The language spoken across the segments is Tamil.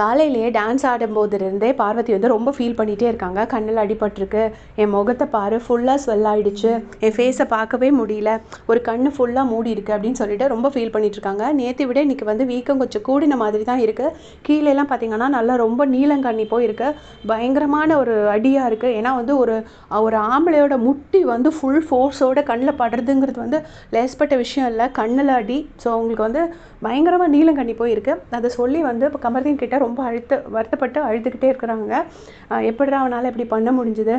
காலையிலேயே டான்ஸ் ஆடும்போதுலேருந்தே பார்வதி வந்து ரொம்ப ஃபீல் பண்ணிகிட்டே இருக்காங்க. கண்ணில் அடிபட்டிருக்கு, என் முகத்தை பாரு ஃபுல்லாக ஸ்வெல் ஆகிடுச்சு, என் ஃபேஸை பார்க்கவே முடியல, ஒரு கண்ணு ஃபுல்லாக மூடி இருக்குது அப்படின்னு சொல்லிட்டு ரொம்ப ஃபீல் பண்ணிகிட்ருக்காங்க. நேற்றை விட இன்றைக்கி வந்து வீக்கம் கொஞ்சம் கூடின மாதிரி தான் இருக்குது. கீழேலாம் பார்த்திங்கன்னா நல்லா ரொம்ப நீளங்கண்ணி போயிருக்கு. பயங்கரமான ஒரு அடியாக இருக்குது. ஏன்னா வந்து ஒரு ஒரு ஆம்பளையோட முட்டி வந்து ஃபுல் ஃபோர்ஸோட கண்ணில் படுறதுங்கிறது வந்து லேஸ்பட்ட விஷயம் இல்லை. கண்ணில் அடி. ஸோ அவங்களுக்கு வந்து பயங்கரமாக நீளங்கண்ணி போயிருக்கு. அதை சொல்லி வந்து இப்போ கமர்தீன் கிட்ட ரொம்ப வருத்தப்பட்டு அழுதுகிட்டே இருக்கிறாங்க. எப்படிடா அவனால் இப்படி பண்ண முடிஞ்சுது,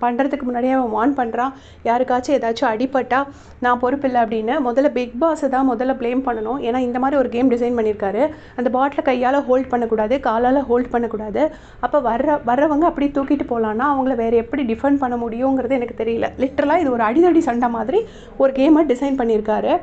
பண்ணுறதுக்கு முன்னாடியே அவன் வார்ன் பண்ணுறான், யாருக்காச்சும் ஏதாச்சும் அடிப்பட்டா நான் பொறுப்பில்லை அப்படின்னு. முதல்ல பிக் பாஸை தான் முதல்ல ப்ளேம் பண்ணணும். ஏன்னா இந்த மாதிரி ஒரு கேம் டிசைன் பண்ணியிருக்காரு. அந்த பாட்டிலை கையால் ஹோல்ட் பண்ணக்கூடாது, காலால் ஹோல்ட் பண்ணக்கூடாது. அப்போ வர்றவங்க அப்படி தூக்கிட்டு போகலான்னா அவங்கள வேறு எப்படி டிஃபெண்ட் பண்ண முடியுங்கிறது எனக்கு தெரியல. லிட்டரலாக இது ஒரு அடிதடி சண்டை மாதிரி ஒரு கேமை டிசைன் பண்ணியிருக்காரு.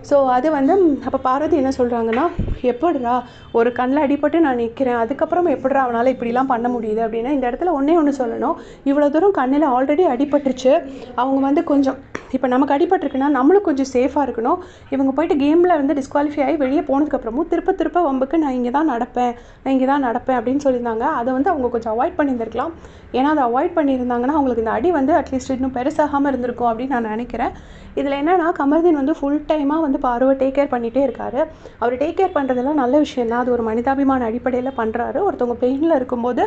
ஸோ அது வந்து அப்போ பார்வதி என்ன சொல்கிறாங்கன்னா, எப்படிரா ஒரு கண்ணில் அடிபட்டு நான் நிற்கிறேன், அதுக்கப்புறம் எப்படிரா அவனால் இப்படிலாம் பண்ண முடியுது அப்படின்னா, இந்த இடத்துல ஒன்று சொல்லணும். இவ்வளோ தூரம் கண்ணில் ஆல்ரெடி அடிபட்டுருச்சு. அவங்க வந்து கொஞ்சம் இப்போ நமக்கு அடிபட்டிருக்குன்னா நம்மளும் கொஞ்சம் சேஃபாக இருக்கணும். இவங்க போயிட்டு கேமில் வந்து டிஸ்குவாலிஃபை ஆகி வெளியே போனதுக்கப்புறமும் திருப்ப வம்புக்கு நான் இங்கே தான் நடப்பேன் அப்படின்னு சொல்லியிருந்தாங்க. அதை வந்து அவங்க கொஞ்சம் அவாய்ட் பண்ணியிருந்திருக்கலாம். ஏன்னா அதை அவாய்ட் பண்ணியிருந்தாங்கன்னா அவங்களுக்கு இந்த அடி வந்து அட்லீஸ்ட் இன்னும் பெருசாகாமல் இருந்திருக்கும் அப்படின்னு நான் நினைக்கிறேன். இதில் என்னென்னா கமர்தீன் வந்து ஃபுல் டைமாக வந்து பார்வை டேக் கேர் பண்ணிகிட்டே இருக்காரு. அவர் டேக் கேர் பண்ணுறதெல்லாம் நல்ல விஷயம் தான். அது ஒரு மனிதாபிமான அடிப்படையில் பண்ணுறாரு. ஒருத்தவங்க பெயினில் இருக்கும்போது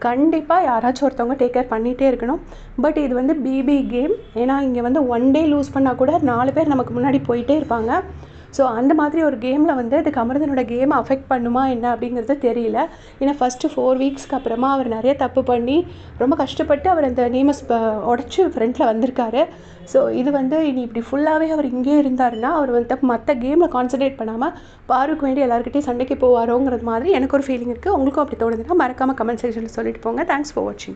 கண்டிப்பாக யாராச்சும் ஒருத்தவங்க டேக் கேர் பண்ணிகிட்டே இருக்கணும். பட் இது வந்து பிபி கேம். ஏன்னா இங்கே வந்து ஒன் டே லூஸ் பண்ணால் கூட 4 பேர் நமக்கு முன்னாடி போயிட்டே இருப்பாங்க. ஸோ அந்த மாதிரி ஒரு கேமில் வந்து அது கமர்தீனோட கேமை அஃபெக்ட் பண்ணுமா என்ன அப்படிங்கிறது தெரியல. ஏன்னா ஃபஸ்ட்டு 4 வீக்ஸ்க்கு அப்புறமா அவர் நிறைய தப்பு பண்ணி ரொம்ப கஷ்டப்பட்டு அவர் அந்த நேமஸ் உடச்சி ஃப்ரண்ட்டில் வந்திருக்காரு. ஸோ இது வந்து இனி இப்படி ஃபுல்லாகவே அவர் இங்கே இருந்தாருன்னா அவர் வந்து மற்ற கேமில் கான்சன்ட்ரேட் பண்ணாமல் பாருக்கு வேண்டி எல்லாருக்கிட்டையும் சண்டைக்கு போவாரோங்கிறது மாதிரி எனக்கு ஒரு ஃபீலிங் இருக்குது. உங்களுக்கும் அப்படி தோணுதுன்னா மறக்காமல் கமெண்ட் செக்ஷனில் சொல்லிட்டு போங்க. தேங்க்ஸ் ஃபார் வாட்சிங்.